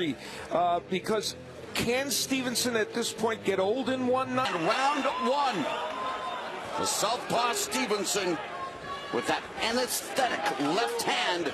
jeopardy because can Stevenson at this point get old in one night? Round one. The southpaw Stevenson with that anesthetic left hand.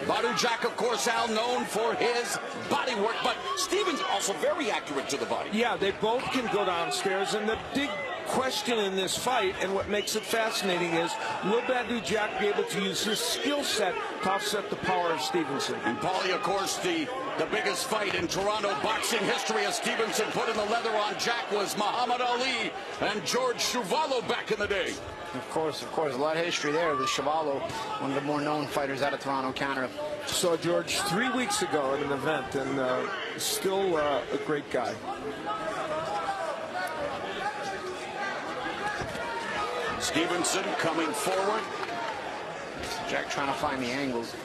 Badou Jack, of course, Al, known for his body work, but Stevenson also very accurate to the body. Yeah, they both can go downstairs, and the big question in this fight, and what makes it fascinating, is will Badou Jack be able to use his skill set to offset the power of Stevenson? And Paulie, of course, the biggest fight in Toronto boxing history as Stevenson put in the leather on Jack was Muhammad Ali and George Chuvalo back in the day. Of course, a lot of history there with Chuvalo, one of the more known fighters out of Toronto, Canada. Saw George 3 weeks ago at an event, and still a great guy. Stevenson coming forward. Jack trying to find the angles,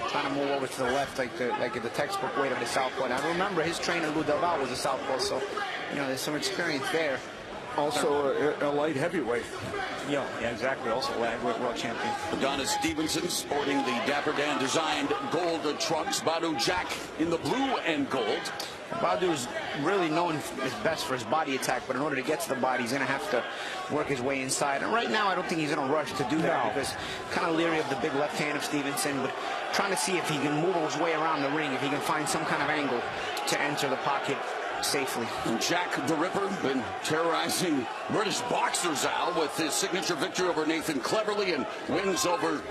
trying to move over to the left like the textbook way of the southpaw. Now remember, his trainer Lou Delval was a southpaw, so there's some experience there. Also a light heavyweight. Yeah, exactly. Also world champion. Adondis Stevenson sporting the Dapper Dan designed gold trunks. Badou Jack in the blue and gold. Badou's really known his best for his body attack, but in order to get to the body, he's going to have to work his way inside. And right now, I don't think he's in a rush to do that because kind of leery of the big left hand of Stevenson, but trying to see if he can move his way around the ring, if he can find some kind of angle to enter the pocket safely. And Jack the Ripper been terrorizing British boxers, Al, with his signature victory over Nathan Cleverly and wins over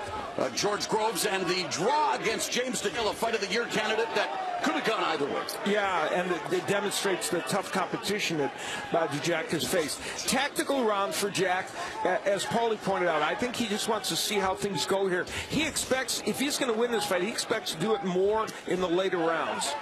George Groves, and the draw against James DeGill, a Fight of the Year candidate that could have gone either way. Yeah, and it demonstrates the tough competition that Badou Jack has faced. Tactical round for Jack, as Paulie pointed out. I think he just wants to see how things go here. He expects, if he's going to win this fight, he expects to do it more in the later rounds.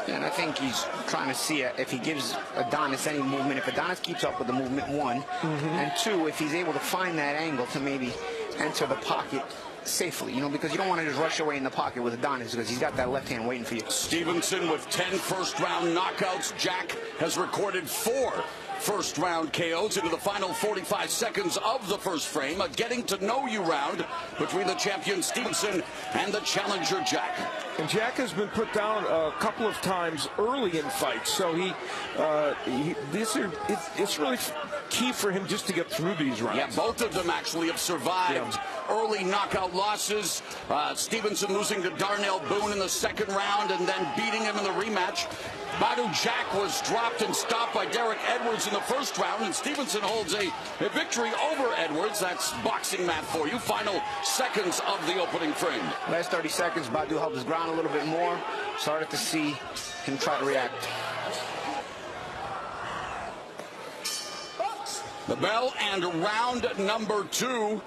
And I think he's trying to see if he gives Adonis any movement. If Adonis keeps up with the movement, one. And two, if he's able to find that angle to maybe enter the pocket safely, because you don't want to just rush away in the pocket with Adonis because he's got that left hand waiting for you. Stevenson with 10 first-round knockouts. Jack has recorded 4 first-round KOs into the final 45 seconds of the first frame. A getting-to-know-you round between the champion Stevenson and the challenger Jack. And Jack has been put down a couple of times early in fights, so it's really key for him just to get through these rounds. Yeah, both of them actually have survived early knockout losses. Stevenson losing to Darnell Boone in the second round and then beating him in the rematch. Badou Jack was dropped and stopped by Derek Edwards in the first round, and Stevenson holds a victory over Edwards. That's boxing math for you. Final seconds of the opening frame. Last 30 seconds, Badou held his ground a little bit more. Started to see him try to react. The bell and round number 2.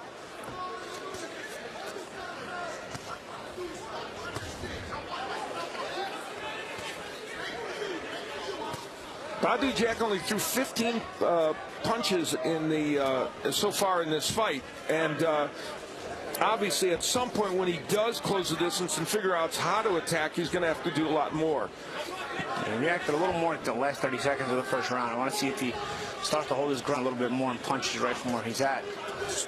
Badou Jack only threw 15 punches in the so far in this fight, and obviously at some point when he does close the distance and figure out how to attack, he's going to have to do a lot more. He reacted a little more at the last 30 seconds of the first round. I want to see if he starts to hold his ground a little bit more and punches right from where he's at.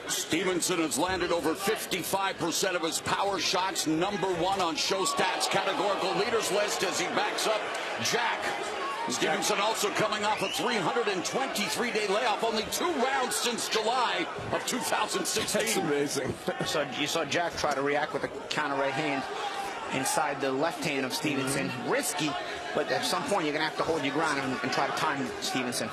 Stevenson has landed over 55% of his power shots, #1 on Show Stats categorical leaders list as he backs up Jack. Stevenson also coming off a 323-day layoff, only 2 rounds since July of 2016. That's amazing. So you saw Jack try to react with a counter right hand inside the left hand of Stevenson. Risky, but at some point you're going to have to hold your ground and try to time Stevenson.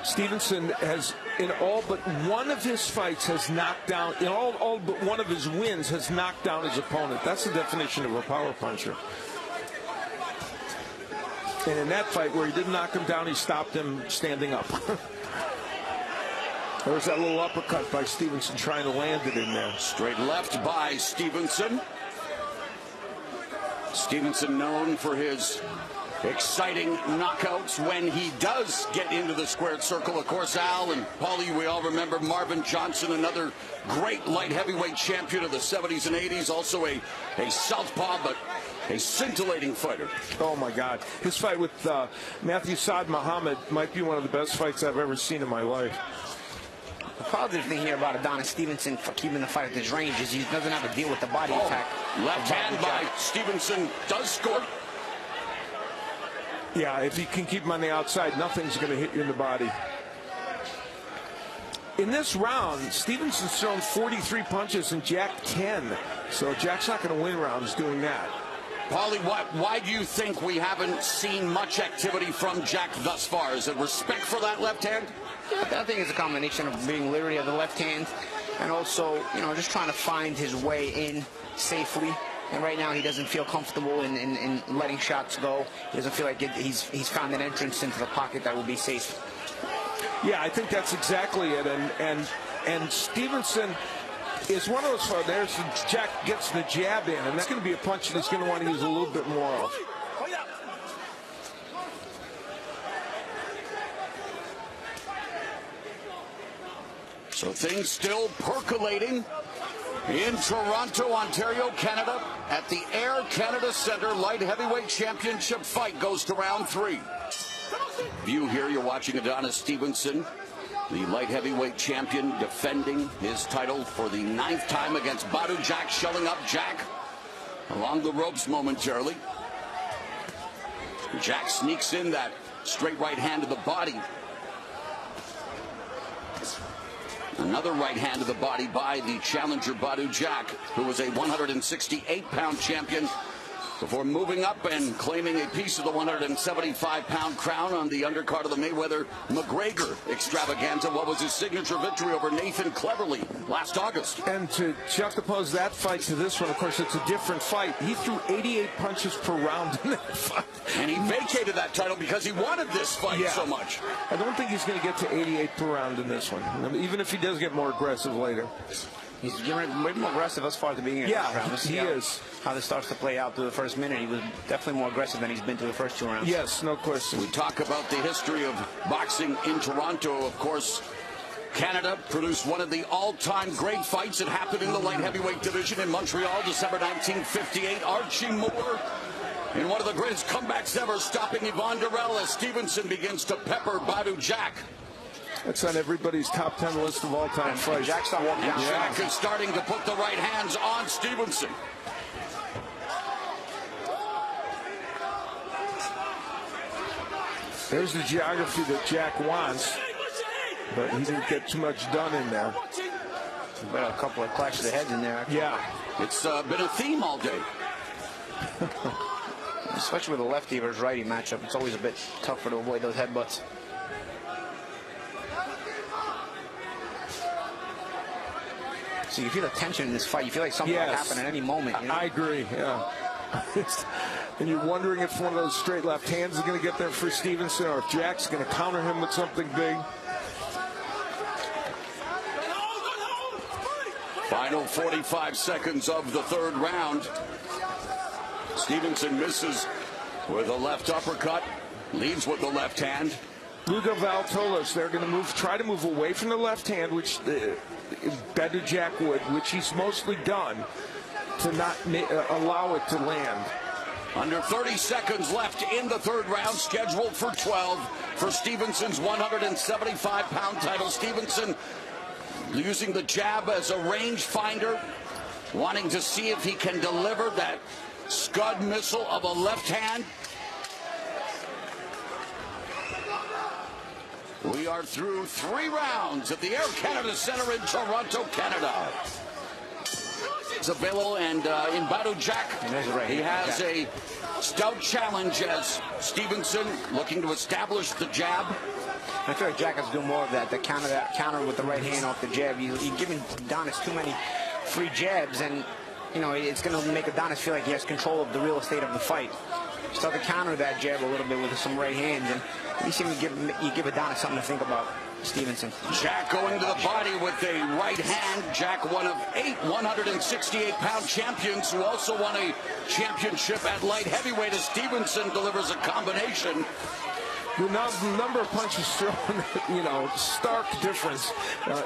Stevenson has, in all but one of his fights, has knocked down, in all but one of his wins, has knocked down his opponent. That's the definition of a power puncher. And in that fight where he didn't knock him down, he stopped him standing up. There was that little uppercut by Stevenson trying to land it in there. Straight left by Stevenson. Stevenson known for his exciting knockouts when he does get into the squared circle. Of course, Al and Paulie, we all remember Marvin Johnson, another great light heavyweight champion of the 70s and 80s. Also a southpaw, but a scintillating fighter. Oh, my God. His fight with Matthew Saad Muhammad might be one of the best fights I've ever seen in my life. The positive thing here about Adondis Stevenson for keeping the fight at this range is he doesn't have to deal with the body attack. Left hand by Stevenson does score. Yeah, if you can keep him on the outside, nothing's going to hit you in the body. In this round, Stevenson's thrown 43 punches and Jack 10. So Jack's not going to win rounds doing that. Paulie, why do you think we haven't seen much activity from Jack thus far? Is it respect for that left hand? Yeah, I think it's a combination of being leery of the left hand and also, just trying to find his way in safely. And right now he doesn't feel comfortable in letting shots go. He doesn't feel like he's found an entrance into the pocket that will be safe. Yeah, I think that's exactly it. And Stevenson is one of those. There's Jack gets the jab in, and that's going to be a punch that he's going to want to use a little bit more of. So things still percolating in Toronto, Ontario, Canada, at the Air Canada Centre. Light heavyweight championship fight goes to round 3. View here, you're watching Adonis Stevenson, the light heavyweight champion, defending his title for the 9th time against Badou Jack, shelling up Jack along the ropes momentarily. Jack sneaks in that straight right hand to the body. Another right hand to the body by the challenger Badou Jack, who was a 168-pound champion before moving up and claiming a piece of the 175-pound crown on the undercard of the Mayweather-McGregor extravaganza. What was his signature victory over Nathan Cleverly last August? And to juxtapose that fight to this one, of course, it's a different fight. He threw 88 punches per round in that fight. And he vacated that title because he wanted this fight so much. I don't think he's going to get to 88 per round in this one, even if he does get more aggressive later. He's getting way more aggressive as far as the beginning of the round. He is. How this starts to play out through the first minute. He was definitely more aggressive than he's been through the first 2 rounds. Yes, no question. We talk about the history of boxing in Toronto. Of course, Canada produced one of the all-time great fights that happened in the light heavyweight division in Montreal, December 1958. Archie Moore, in one of the greatest comebacks ever, stopping Yvonne Durrell as Stevenson begins to pepper Badou Jack. That's on everybody's top 10 list of all-time fights. Jack's not walking down. Jack is starting to put the right hands on Stevenson. There's the geography that Jack wants, but he didn't get too much done in there. But a couple of clash of the heads in there. Yeah. It's been a theme all day. Especially with a lefty versus righty matchup, it's always a bit tougher to avoid those headbutts. So you feel the tension in this fight. You feel like something will happen at any moment. I agree, yeah. And you're wondering if one of those straight left hands is going to get there for Stevenson or if Jack's going to counter him with something big. Final 45 seconds of the 3rd round. Stevenson misses with a left uppercut, leads with the left hand. Lugo Valtolas, they're going to try to move away from the left hand, which Badou Jack would, which he's mostly done, to not allow it to land. Under 30 seconds left in the 3rd round, scheduled for 12 for Stevenson's 175-pound title. Stevenson using the jab as a range finder, wanting to see if he can deliver that Scud missile of a left hand. We are through 3 rounds at the Air Canada Centre in Toronto, Canada. It's available, and in Badou Jack, he has a stout challenge as Stevenson looking to establish the jab. I feel like Jack has to do more of that, the counter with the right hand off the jab. He's giving Adonis too many free jabs, and it's going to make Adonis feel like he has control of the real estate of the fight. Start to counter that jab a little bit with some right hands, and you seem to give Adonis something to think about. Stevenson. Jack going to the body with a right hand. Jack, one of 8 168-pound champions who also won a championship at light heavyweight, as Stevenson delivers a combination. The number of punches thrown, stark difference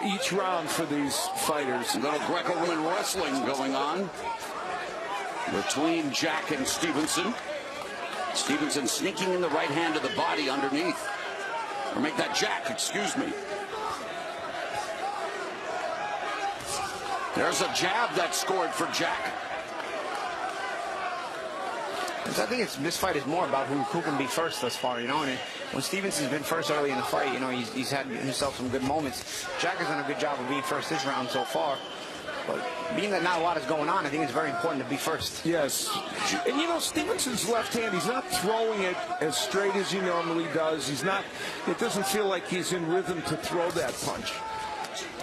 each round for these fighters. A little Greco-Roman wrestling going on between Jack and Stevenson. Stevenson sneaking in the right hand to the body underneath. Or make that Jack, excuse me. There's a jab that scored for Jack. I think this fight is more about who can be first thus far, you know. And when Stevenson's been first early in the fight, you know, he's had himself some good moments. Jack has done a good job of being first this round so far. But being that not a lot is going on, I think it's very important to be first. Yes. And, you know, Stevenson's left hand, he's not throwing it as straight as he normally does. He's not, it doesn't feel like he's in rhythm to throw that punch.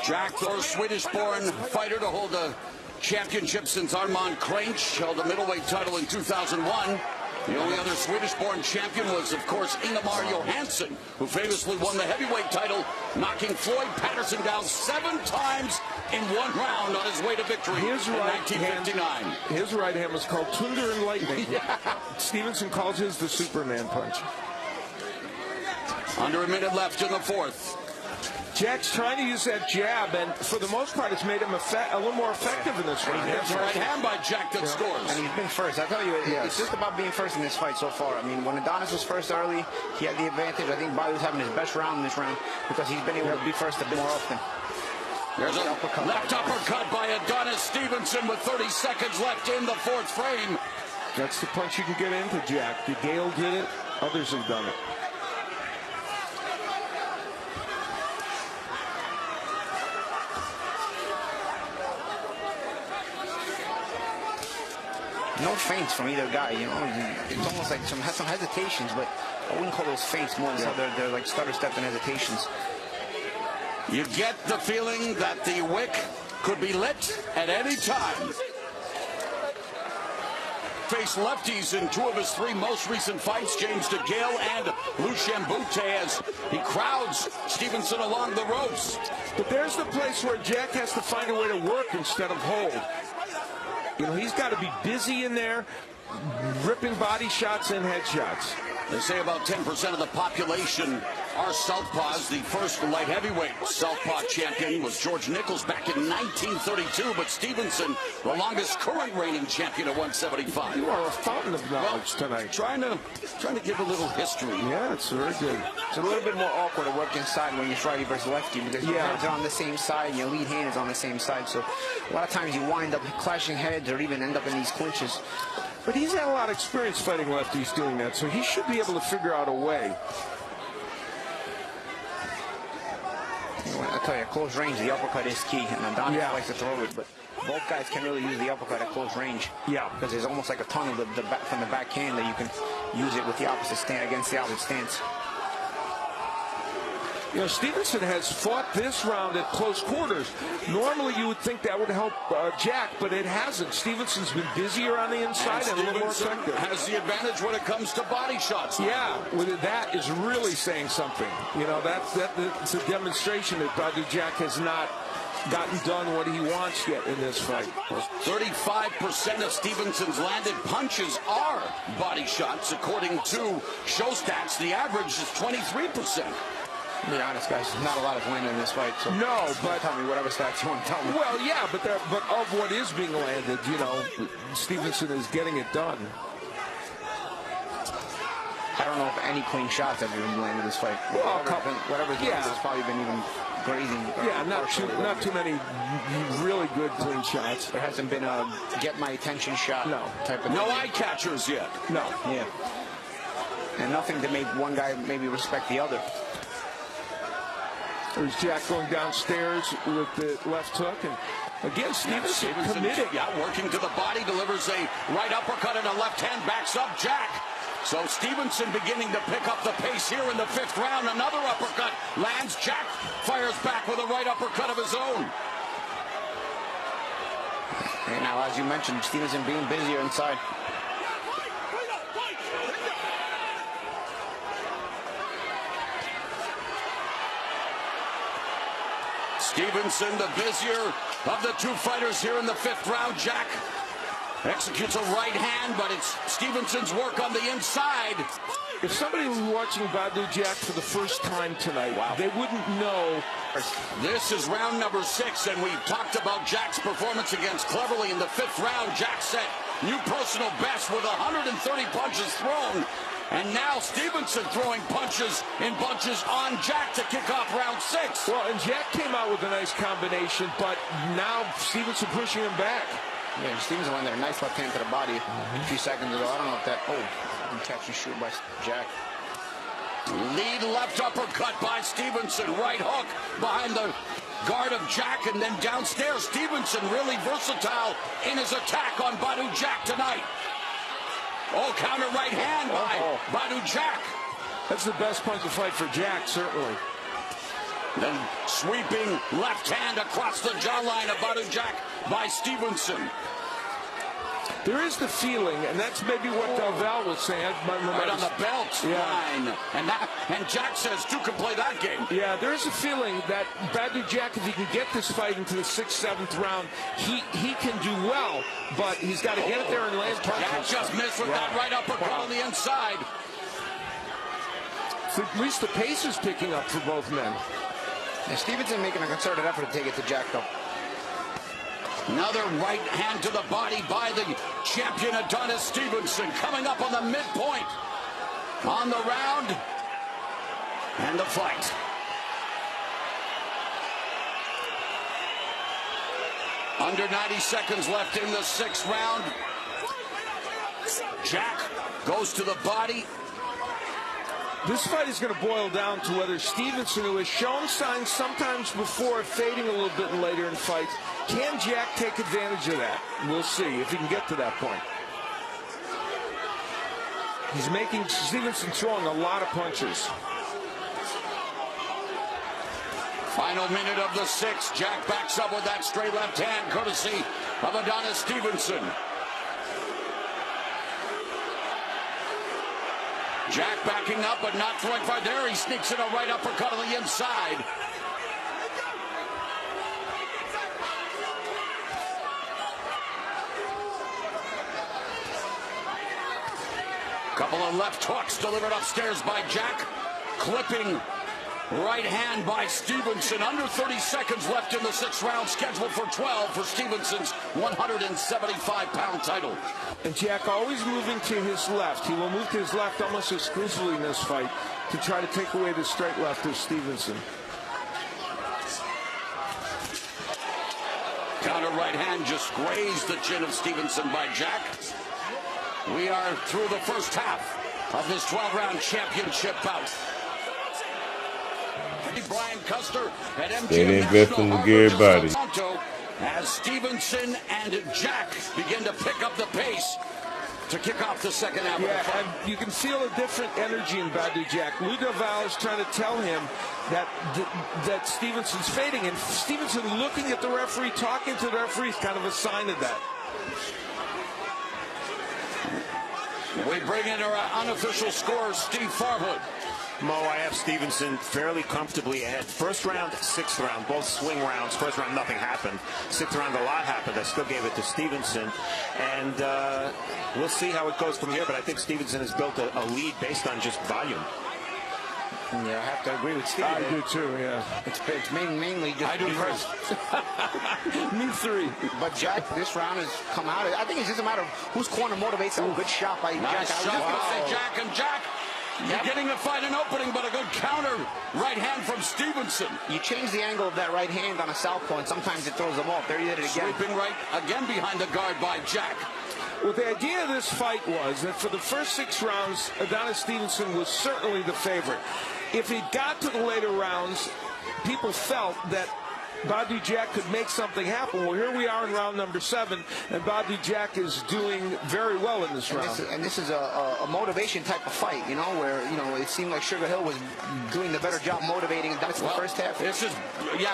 Jack, first Swedish-born fighter to hold a championship since Armand Cranch held the middleweight title in 2001. The only other Swedish-born champion was, of course, Ingemar Johansson, who famously won the heavyweight title, knocking Floyd Patterson down 7 times in 1 round on his way to victory in 1959. His right hand was called Thunder and Lightning. Yeah. Stevenson calls his the Superman punch. Under a minute left in the 4th. Jack's trying to use that jab, and for the most part, it's made him a little more effective in this round. It's a right hand by Jack that scores. And he's been first. I tell you, it's just about being first in this fight so far. I mean, when Adonis was first early, he had the advantage. I think Badou's having his best round in this round because he's been able to be first a bit more often. There's a left uppercut by Adondis Stevenson with 30 seconds left in the 4th frame. That's the punch you can get into Jack. Gale did it. Others have done it. No feints from either guy, you know. It's almost like some hesitations, but I wouldn't call those feints more so they're like stutter steps and hesitations. You get the feeling that the wick could be lit at any time. Faced lefties in 2 of his 3 most recent fights, James DeGale and Lucien Boutte, as he crowds Stevenson along the ropes. But there's the place where Jack has to find a way to work instead of hold. You know, he's got to be busy in there, ripping body shots and head shots. They say about 10% of the population are southpaws. The first light heavyweight southpaw champion was George Nichols back in 1932, but Stevenson, the longest current reigning champion at 175. You are a fountain of knowledge tonight. Trying to give a little history. Yeah, it's very good. It's a little bit more awkward to work inside when you're righty versus lefty because your hands are on the same side and your lead hand is on the same side. So a lot of times you wind up clashing heads or even end up in these clinches. But he's had a lot of experience fighting lefties doing that, so he should be able to figure out a way. I tell you, close range, the uppercut is key, and Adonis likes to throw it, but both guys can really use the uppercut at close range. Yeah. Because there's almost like a tunnel from the backhand that you can use it with the opposite stance against the opposite stance. You know, Stevenson has fought this round at close quarters. Normally, you would think that would help Jack, but it hasn't. Stevenson's been busier on the inside and a little more effective. Has the advantage when it comes to body shots. Yeah, that is really saying something. You know, that's a demonstration that Badou Jack has not gotten done what he wants yet in this fight. 35% of Stevenson's landed punches are body shots, according to show stats. The average is 23%. To be honest, guys, not a lot is landed in this fight. So no, but tell me whatever stats you want to tell me. Well, yeah, but of what is being landed, you know, Stevenson is getting it done. I don't know if any clean shots have even landed in this fight. Well, whatever's landed has probably been even grazing. Yeah, not too many really good clean shots. There hasn't been a get my attention shot type of thing. No eye catchers yet. No. Yeah. And nothing to make one guy maybe respect the other. There's Jack going downstairs with the left hook, and again, Stevenson committed. Yeah, working to the body, delivers a right uppercut and a left hand, backs up Jack. So Stevenson beginning to pick up the pace here in the 5th round. Another uppercut lands. Jack fires back with a right uppercut of his own. And now, as you mentioned, Stevenson being busier inside. Stevenson, the busier of the 2 fighters here in the 5th round. Jack executes a right hand, but it's Stevenson's work on the inside. If somebody was watching Badou Jack for the first time tonight, they wouldn't know. This is round number 6, and we've talked about Jack's performance against Cleverly in the 5th round. Jack set new personal best with 130 punches thrown And now Stevenson throwing punches in bunches on Jack to kick off round 6. Well, and Jack came out with a nice combination, but now Stevenson pushing him back. Yeah, Stevenson went there. Nice left hand to the body a few seconds ago. I don't know if that... Oh, catch and shoot by Jack. Lead left uppercut by Stevenson. Right hook behind the guard of Jack, and then downstairs. Stevenson really versatile in his attack on Badou Jack tonight. Oh, counter right hand by Badou Jack. That's the best punch to fight for Jack, certainly. Then sweeping left hand across the jawline of Badou Jack by Stevenson. There is the feeling, and that's maybe what Val was saying. Right on the belt line. And Jack says two can play that game. Yeah, there is a feeling that Badou Jack, if he can get this fight into the 6th, 7th round, he can do well, but he's got to get it there and land punches. Jack just missed with that right uppercut on the inside. So at least the pace is picking up for both men. And Stevenson making a concerted effort to take it to Jack, though. Another right hand to the body by the champion Adondis Stevenson, coming up on the midpoint on the round and the fight. Under 90 seconds left in the 6th round. Jack goes to the body. This fight is going to boil down to whether Stevenson, who has shown signs sometimes before of fading a little bit later in fights, can Jack take advantage of that? We'll see if he can get to that point. He's making Stevenson throwing a lot of punches. Final minute of the 6th. Jack backs up with that straight left hand, courtesy of Adondis Stevenson. Jack backing up, but not throwing far. There he sneaks in a right uppercut on the inside. Couple of left hooks delivered upstairs by Jack. Clipping right hand by Stevenson. Under 30 seconds left in the 6th round, scheduled for 12 for Stevenson's 175-pound title. And Jack always moving to his left. He will move to his left almost exclusively in this fight to try to take away the straight left of Stevenson. Counter right hand just grazed the chin of Stevenson by Jack. We are through the first half of this 12-round championship bout. Brian Custer at MGM They invest in the Gary body. As Stevenson and Jack begin to pick up the pace to kick off the second half of the fight. And you can feel a different energy in Badou Jack. Lou Val is trying to tell him that Stevenson's fading, and Stevenson looking at the referee, talking to the referee is kind of a sign of that. We bring in our unofficial scorer, Steve Farhood. Mo, I have Stevenson fairly comfortably ahead. First round, 6th round, both swing rounds. First round, nothing happened. 6th round, a lot happened. I still gave it to Stevenson. And we'll see how it goes from here. But I think Stevenson has built a lead based on just volume. Yeah, I have to agree with Steve. I do too, yeah. It's mainly just... I do first. Me 3. But Jack, this round has come out. I think it's just a matter of whose corner motivates him. Good shot by Nice Jack. shot by Jack, and Jack beginning to find an opening, but a good counter right hand from Stevenson. You change the angle of that right hand on a southpaw, and sometimes it throws them off. There he did it again. Sweeping right again behind the guard by Jack. Well, the idea of this fight was that for the first 6 rounds, Adonis Stevenson was certainly the favorite. If it got to the later rounds, people felt that Badou Jack could make something happen. Well, here we are in round number 7, and Badou Jack is doing very well in this round. This is a motivation type of fight, you know, where, you know, it seemed like Sugar Hill was doing the better job motivating Adonis in the first half. This is,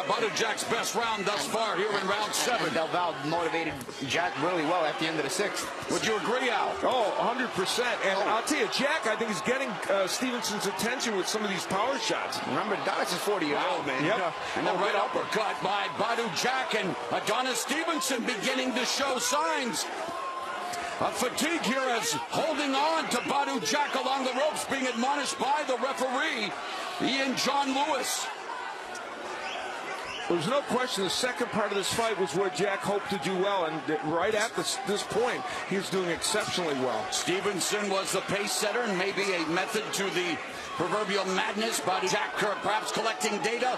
Badou Jack's best round thus far here in round 7. And Del Val motivated Jack really well at the end of the 6th. Would you agree, Al? Oh, 100%. And I'll tell you, Jack, I think, is getting Stevenson's attention with some of these power shots. Remember, Adonis is 40 years old, man. Yep. And the right uppercut by Badou Jack, and Adonis Stevenson beginning to show signs of fatigue here as holding on to Badou Jack along the ropes, being admonished by the referee, Ian John Lewis. There's no question the second part of this fight was where Jack hoped to do well, and right at this point, he was doing exceptionally well. Stevenson was the pace setter and maybe a method to the proverbial madness. Badou Jack perhaps collecting data,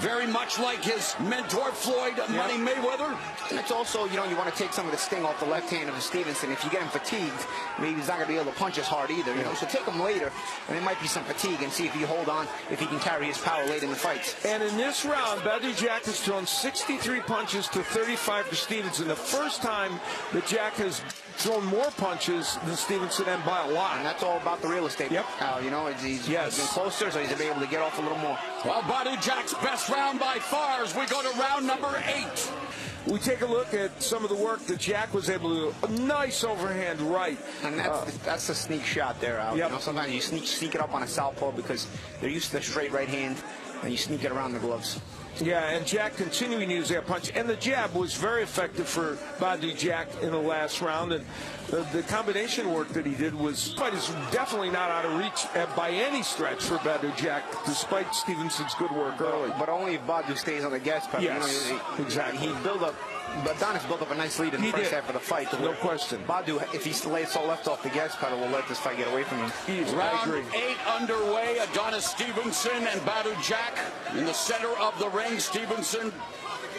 very much like his mentor Floyd Money Mayweather. And it's also, you want to take some of the sting off the left hand of Stevenson. If you get him fatigued, maybe he's not going to be able to punch as hard either. So take him later, and there might be some fatigue, and see if you hold on, if he can carry his power late in the fights. And in this round, Badou Jack has thrown 63 punches to 35 for Stevenson. The first time that Jack has thrown more punches than Stevenson, and by a lot. And that's all about the real estate. Yep. He's been closer, so he's been able to get off a little more. Well, Badou Jack's best round by far as we go to round number 8. We take a look at some of the work that Jack was able to do. A nice overhand right. And that's a sneak shot there, Al. Yep. Sometimes you sneak it up on a southpaw because they're used to the straight right hand, and you sneak it around the gloves. Yeah, and Jack continuing to use that punch. And the jab was very effective for Badou Jack in the last round. And the combination work that he did was definitely not out of reach by any stretch for Badou Jack, despite Stevenson's good work early. But only if Badou stays on the gas pedal. Yes, exactly. Adonis built up a nice lead in the first half of the fight. No question. Badou, if he lays left off the gas pedal, will let this fight get away from him. Round 8 underway. Adonis Stevenson and Badou Jack in the center of the ring. Stevenson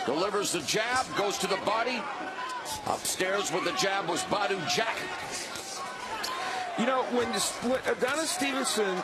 delivers the jab, goes to the body. Upstairs with the jab was Badou Jack. When Adonis Stevenson,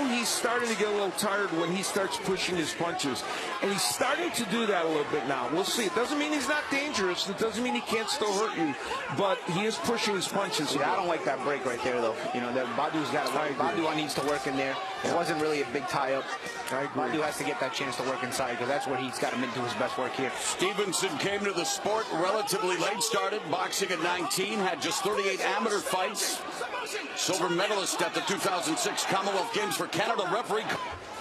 he's starting to get a little tired when he starts pushing his punches. And he's starting to do that a little bit now. We'll see. It doesn't mean he's not dangerous. It doesn't mean he can't still hurt you. But he is pushing his punches. Yeah, I don't like that break right there, though. Badou's got to work. Badou needs to work in there. It wasn't really a big tie-up. Badou has to get that chance to work inside because that's where he's got to do his best work here. Stevenson came to the sport relatively late, started boxing at 19, had just 38 amateur fights. Silver medalist at the 2006 Commonwealth Games for Canada. Referee,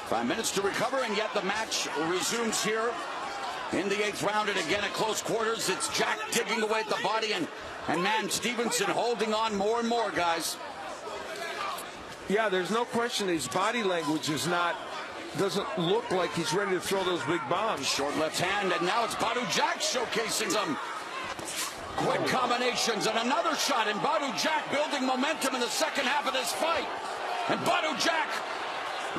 5 minutes to recover, and yet the match resumes here in the 8th round. And again at close quarters, it's Jack digging away at the body, and man, Stevenson holding on more and more, guys. Yeah, there's no question his body language doesn't look like he's ready to throw those big bombs. Short left hand, and now it's Badou Jack showcasing some quick combinations, and another shot, and Badou Jack building momentum in the second half of this fight. And Badou Jack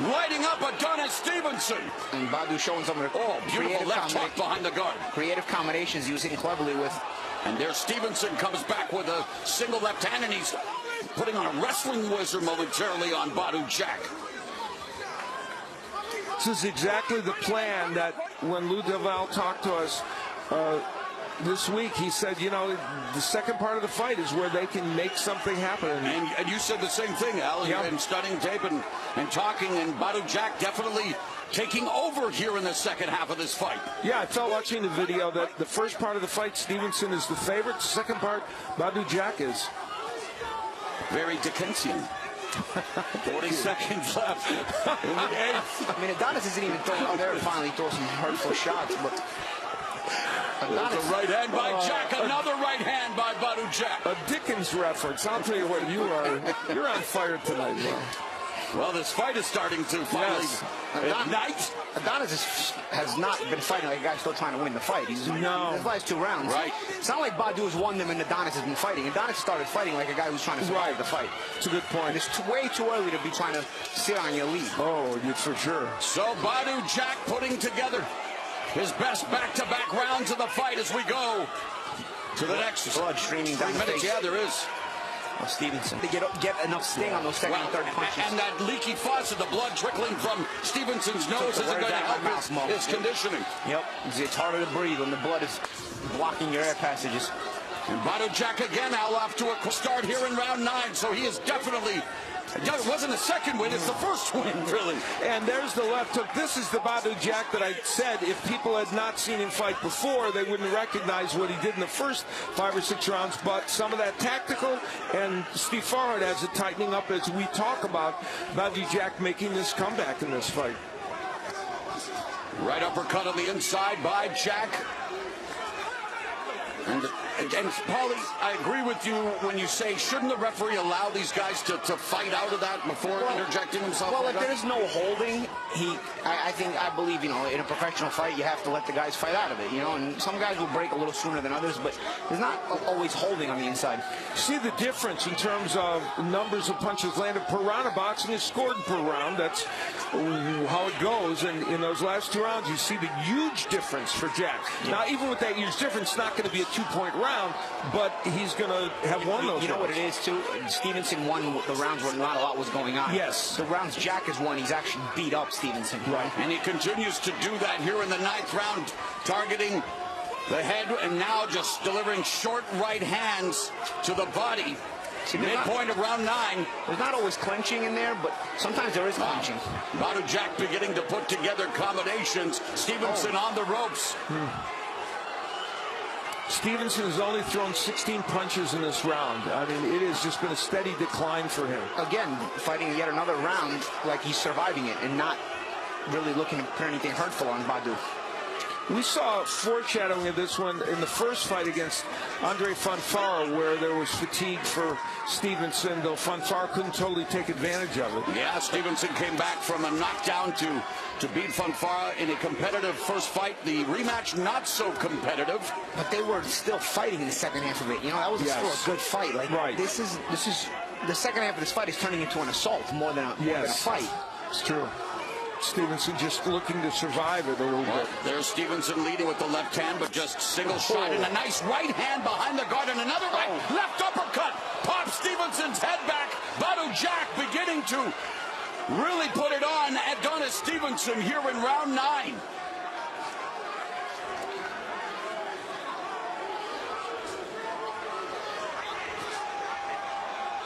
lighting up Adondis Stevenson. And Badou showing some of the beautiful left hook behind the guard. Creative combinations using cleverly with. And there Stevenson comes back with a single left hand, and he's putting on a wrestling wizard momentarily on Badou Jack. This is exactly the plan that when Lou Duval talked to us this week, he said, the second part of the fight is where they can make something happen. And you said the same thing, Al. You've been studying tape and talking, and Badou Jack definitely taking over here in the second half of this fight. Yeah, I felt watching the video that the first part of the fight, Stevenson is the favorite. The second part, Badou Jack is. Very Dickensian. 40 seconds left in the 8th. I mean, Adonis isn't even throwing. Oh, there finally throws some hurtful shots, but Adonis. A right hand by Jack, another right hand by Badou Jack. A Dickens reference. I'll tell you what, you're on fire tonight, bro. Well, this fight is starting to finally ignite. Adonis has not been fighting like a guy still trying to win the fight. His last 2 rounds. Right. It's not like Badou has won them and Adonis has been fighting. Adonis started fighting like a guy who's trying to survive the fight. It's a good point. And it's way too early to be trying to sit on your lead. Oh, for sure. So Badou Jack putting together his best back-to-back rounds of the fight as we go to the next blood streaming down the face. Yeah, there is. Stevenson to get enough sting on those second and third punches. And that leaky faucet, the blood trickling from Stevenson's nose, isn't going to help his conditioning. Yep, it's harder to breathe when the blood is blocking your air passages. And Badou Jack again, Al, off to a start here in round 9, so he is definitely. It wasn't a second win, it's the first win, really. And there's the left hook. This is the Badou Jack that I said if people had not seen him fight before, they wouldn't recognize what he did in the first 5 or 6 rounds. But some of that tactical, and Steve Farhart has it tightening up as we talk about Badou Jack making this comeback in this fight. Right uppercut on the inside by Jack. And And Paulie, I agree with you when you say, shouldn't the referee allow these guys to fight out of that before interjecting himself? Well, if there's no holding, I believe, in a professional fight, you have to let the guys fight out of it, and some guys will break a little sooner than others, but there's not always holding on the inside. See the difference in terms of numbers of punches landed per round of boxing is scored per round. That's how it goes. And in those last 2 rounds, you see the huge difference for Jack. Yeah. Now, even with that huge difference, it's not going to be a 2-point round, but he's going to have won those rounds. You know what it is, too? Stevenson won the rounds where not a lot was going on. Yes. The rounds Jack has won, he's actually beat up Stevenson. Right. And he continues to do that here in the 9th round, targeting the head and now just delivering short right hands to the body. Midpoint of round 9. There's not always clenching in there, but sometimes there is clenching. Badou Jack beginning to put together combinations. Stevenson on the ropes. Stevenson has only thrown 16 punches in this round. I mean, it has just been a steady decline for him. Again, fighting yet another round like he's surviving it and not really looking to put anything hurtful on Badou. We saw foreshadowing of this one in the first fight against Andre Fonfara, where there was fatigue for Stevenson, though Fonfara couldn't totally take advantage of it. Yeah, Stevenson came back from a knockdown to beat Fonfara in a competitive first fight. The rematch not so competitive, but they were still fighting in the second half of it. That was still a good fight. Like right. This is the second half of this fight is turning into an assault more than a fight. It's true. Stevenson just looking to survive it a little bit. There's Stevenson leading with the left hand, but just single shot and a nice right hand behind the guard and another left uppercut. Pop Stevenson's head back. Badou Jack beginning to really put it on Adonis Stevenson here in round 9.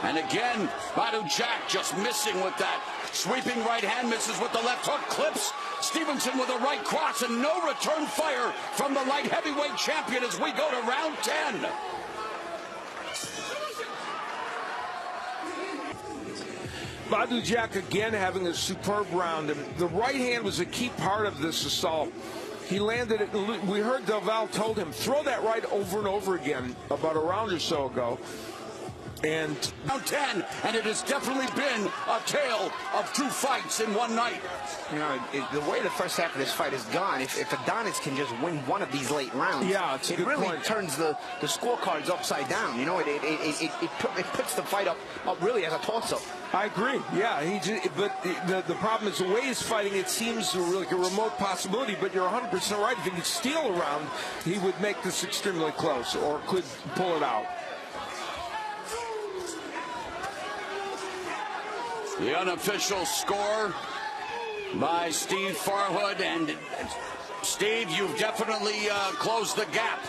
And again, Badou Jack just missing with that sweeping right hand, misses with the left hook, clips Stevenson with a right cross, and no return fire from the light heavyweight champion as we go to round 10. Badou Jack again having a superb round. And the right hand was a key part of this assault. He landed it. We heard Delval told him, throw that right over and over again about a round or so ago. And round 10, and it has definitely been a tale of 2 fights in one night. The way the first half of this fight is gone, if Adonis can just win one of these late rounds, it really turns the scorecards upside down. It puts the fight up really as a toss-up. I agree. Yeah, but the problem is the way he's fighting. It seems like a remote possibility. But you're 100% right. If he could steal a round, he would make this extremely close, or could pull it out. The unofficial score by Steve Farhood. And Steve, you've definitely closed the gap.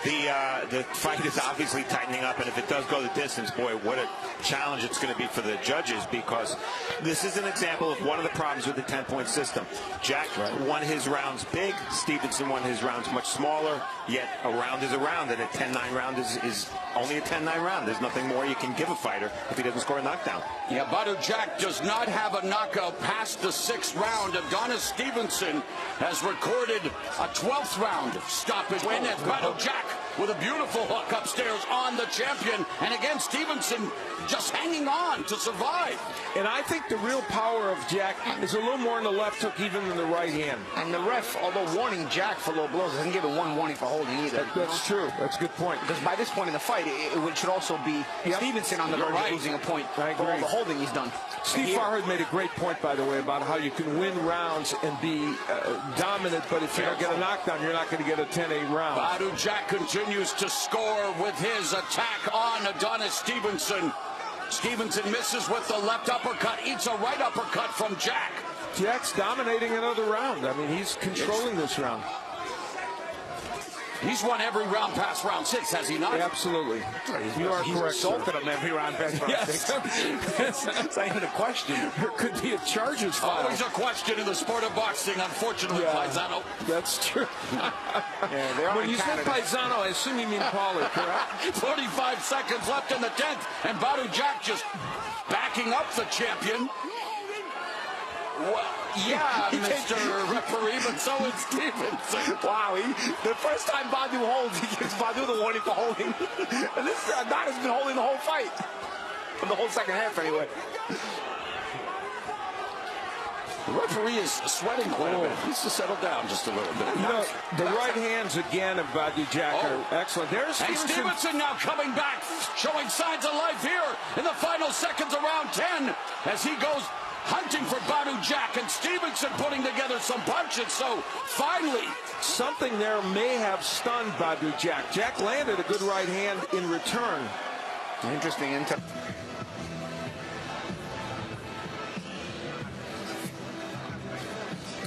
The fight is obviously tightening up, and if it does go the distance, boy, what a challenge it's going to be for the judges, because this is an example of one of the problems with the 10-point system. Jack won his rounds big. Stevenson won his rounds much smaller, yet a round is a round, and a 10-9 round is only a 10-9 round. There's nothing more you can give a fighter if he doesn't score a knockdown. Yeah, Badou Jack does not have a knockout past the 6th round. Adonis Stevenson has recorded a 12th round stoppage win as Badou Jack with a beautiful hook upstairs on the champion. And again, Stevenson just hanging on to survive. And I think the real power of Jack is a little more in the left hook even than the right hand. And the ref, although warning Jack for low blows, doesn't give him one warning for holding either. That's true. That's a good point. Because by this point in the fight, it should also be Stevenson on the verge of losing a point for all the holding he's done. Steve Farhood made a great point, by the way, about how you can win rounds and be dominant, but if you don't get a knockdown, you're not going to get a 10-8 round. Badou Jack continues to score with his attack on Adonis Stevenson. Stevenson misses with the left uppercut, eats a right uppercut from Jack. Jack's dominating another round. I mean, he's controlling this round. He's won every round past round 6, has he not? Absolutely. You are correct. Assaulted him every round past round 6. It's not even a question. There could be a charges file. Always a question in the sport of boxing, unfortunately, Paisano. That's true. When you said Paisano, I assume you mean Paulie, correct? 45 seconds left in the 10th, and Badou Jack just backing up the champion. Well, Yeah, Mr. Referee, but so is Stevenson. Wow, the first time Badou holds, he gives Badou the warning for holding. And this Adonis has been holding the whole fight. For the whole second half, anyway. The referee is sweating quite a bit. He needs to settle down just a little bit. You know, the right hands again of Badou Jack are excellent. There's And Stevenson. Stevenson now coming back, showing signs of life here in the final seconds of round 10 as he goes hunting for Badou Jack, and Stevenson putting together some punches. So finally, Something there may have stunned Badou Jack. Jack landed a good right hand in return. Interesting.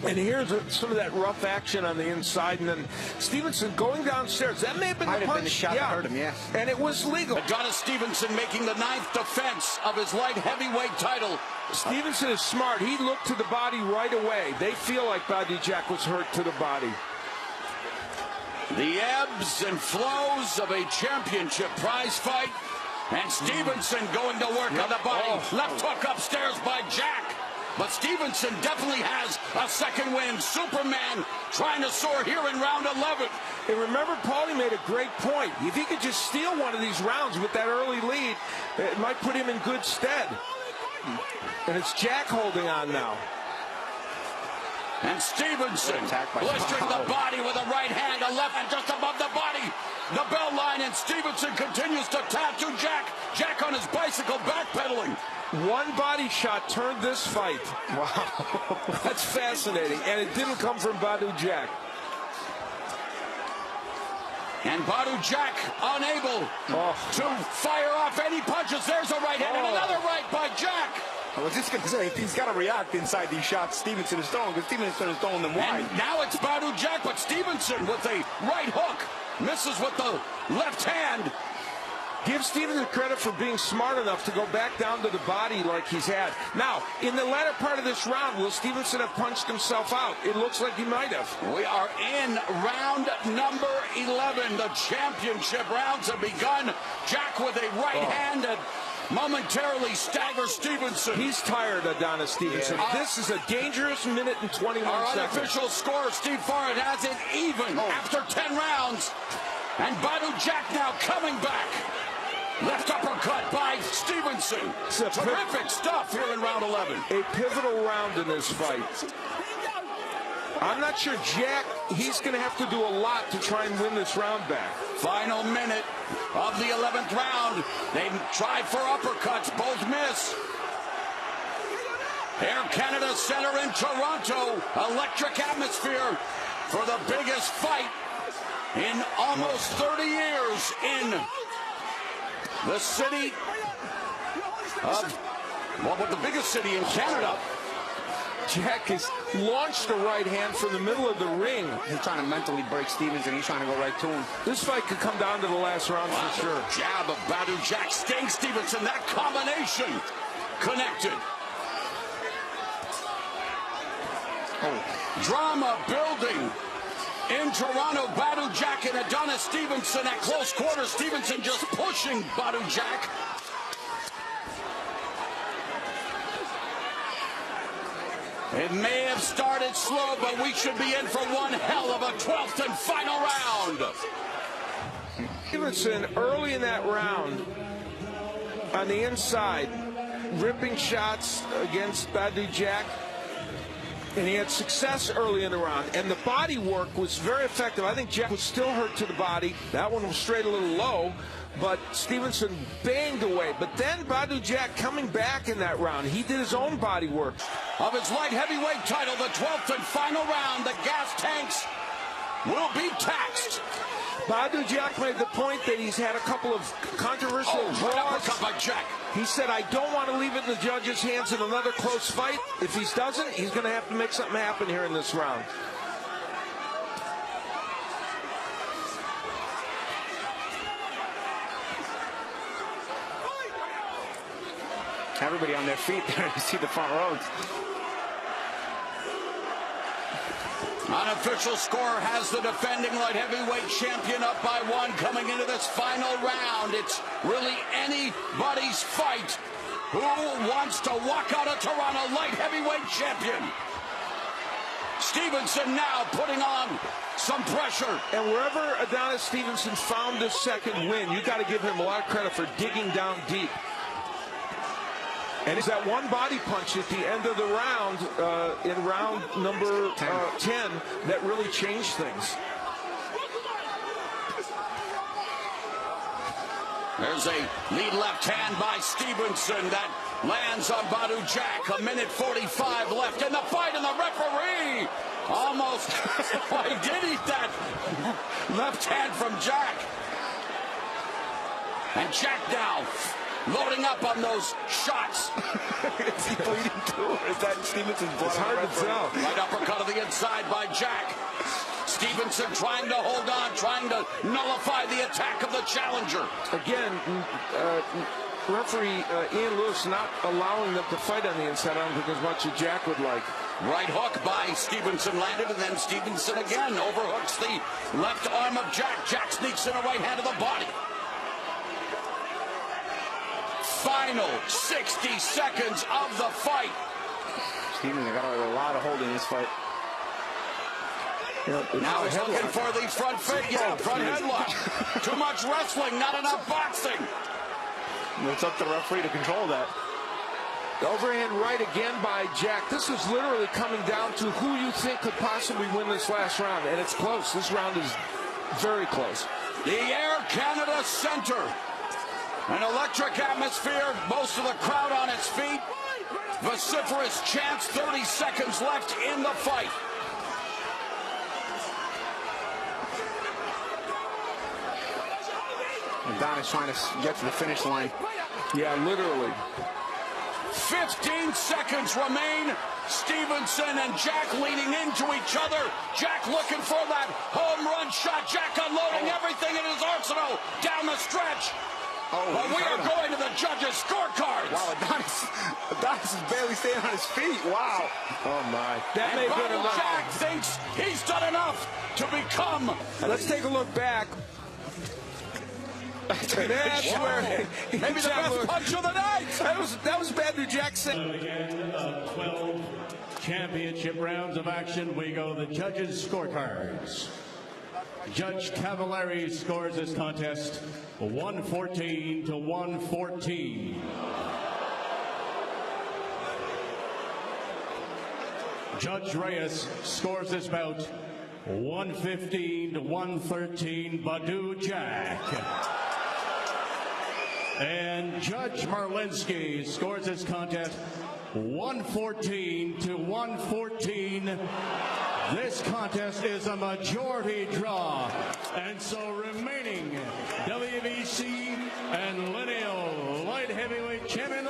And here's some of that rough action on the inside, and then Stevenson going downstairs. That may have been the punch. Been the shot that hurt him, yeah. And it was legal. Adonis Stevenson making the 9th defense of his light heavyweight title. Stevenson is smart. He looked to the body right away. They feel like Badou Jack was hurt to the body. The ebbs and flows of a championship prize fight. And Stevenson going to work on the body. Left hook upstairs by Jack. But Stevenson definitely has a second win. Superman trying to soar here in round 11. And remember, Paulie made a great point. If he could just steal one of these rounds with that early lead, it might put him in good stead. And it's Jack holding on now. And Stevenson blistering the body with a right hand, a left hand just above the body. The bell line, and Stevenson continues to tattoo Jack. Jack on his bicycle backpedaling. One body shot turned this fight. Wow. That's fascinating. And it didn't come from Badou Jack. And Badou Jack unable to fire off any punches. There's a right hand and another right by Jack. I was just going to say, he's got to react inside these shots Stevenson is throwing, because Stevenson is throwing them wide. And now it's Badou Jack, but Stevenson with a right hook. Misses with the left hand. Give Stevenson credit for being smart enough to go back down to the body like he's had. Now, in the latter part of this round, will Stevenson have punched himself out? It looks like he might have. We are in round number 11. The championship rounds have begun. Jack with a right hand and momentarily staggers Stevenson. He's tired, Adonis Stevenson. This is a dangerous minute and 21 Our seconds. unofficial score, Steve Farrett has it even after 10 rounds. And Badou Jack now coming back. Left uppercut by Stevenson. Terrific stuff here in round 11. A pivotal round in this fight. I'm not sure Jack, he's going to have to do a lot to try and win this round back. Final minute of the 11th round. They tried for uppercuts, both miss. Air Canada Center in Toronto. Electric atmosphere for the biggest fight in almost 30 years in the city of, well, the biggest city in Canada. Jack has launched a right hand from the middle of the ring. He's trying to mentally break Stevenson. He's trying to go right to him. This fight could come down to the last round for sure. Jab of Badou Jack, Sting Stevenson. That combination connected. Drama building in Toronto. Badou Jack and Adonis Stevenson at close quarters. Stevenson just pushing Badou Jack. It may have started slow, but we should be in for one hell of a 12th and final round. Stevenson, early in that round, on the inside, ripping shots against Badou Jack. And he had success early in the round. And the body work was very effective. I think Jack was still hurt to the body. That one was straight a little low. But Stevenson banged away. But then Badou Jack coming back in that round. He did his own body work. Of his light heavyweight title, the 12th and final round, the gas tanks will be taxed. Badou Jack made the point that he's had a couple of controversial draws. Uppercut by Jack. He said, I don't want to leave it in the judges' hands in another close fight. If he doesn't, he's going to have to make something happen here in this round. Everybody on their feet there. You see the front rows. Unofficial score has the defending light heavyweight champion up by 1 coming into this final round. It's really anybody's fight. Who wants to walk out of Toronto light heavyweight champion? Stevenson now putting on some pressure. And wherever Adonis Stevenson found this second win, you got to give him a lot of credit for digging down deep. And it's that one body punch at the end of the round, in round number 10, that really changed things. There's a lead left hand by Stevenson that lands on Badou Jack. 1:45 left in the fight, and the referee almost he did eat that left hand from Jack. And Jack now loading up on those shots. Is he bleeding too, or is that Stevenson's blood? It's hard to tell. Right uppercut to the inside by Jack. Stevenson trying to hold on, trying to nullify the attack of the challenger. Again, referee Ian Lewis not allowing them to fight on the inside, I don't think as much as Jack would like. Right hook by Stevenson landed, and then Stevenson again overhooks the left arm of Jack. Jack sneaks in a right hand to the body. Final 60 seconds of the fight. Stevenson got a lot of hold in this fight. Now he's looking for the front front headlock. Too much wrestling, not enough boxing. It's up to the referee to control that. The overhand right again by Jack. This is literally coming down to who you think could possibly win this last round, and it's close. This round is very close. The Air Canada Center. An electric atmosphere, most of the crowd on its feet. Vociferous chants, 30 seconds left in the fight. Adonis trying to get to the finish line. Yeah, literally. 15 seconds remain. Stevenson and Jack leaning into each other. Jack looking for that home run shot. Jack unloading everything in his arsenal down the stretch. But we are going to the judges' scorecards. Wow, Adonis is barely staying on his feet. Wow. Oh, my. That may have been enough. Jack thinks he's done enough to become. Let's take a look back. That's where maybe the best punch of the night. That was Badou Jack. Again, 12 championship rounds of action. We go to the judges' scorecards. Judge Cavallari scores this contest 114 to 114. Judge Reyes scores this bout 115 to 113. Badou Jack. And Judge Marlinsky scores this contest 114 to 114. This contest is a majority draw. And so remaining WBC and lineal light heavyweight champion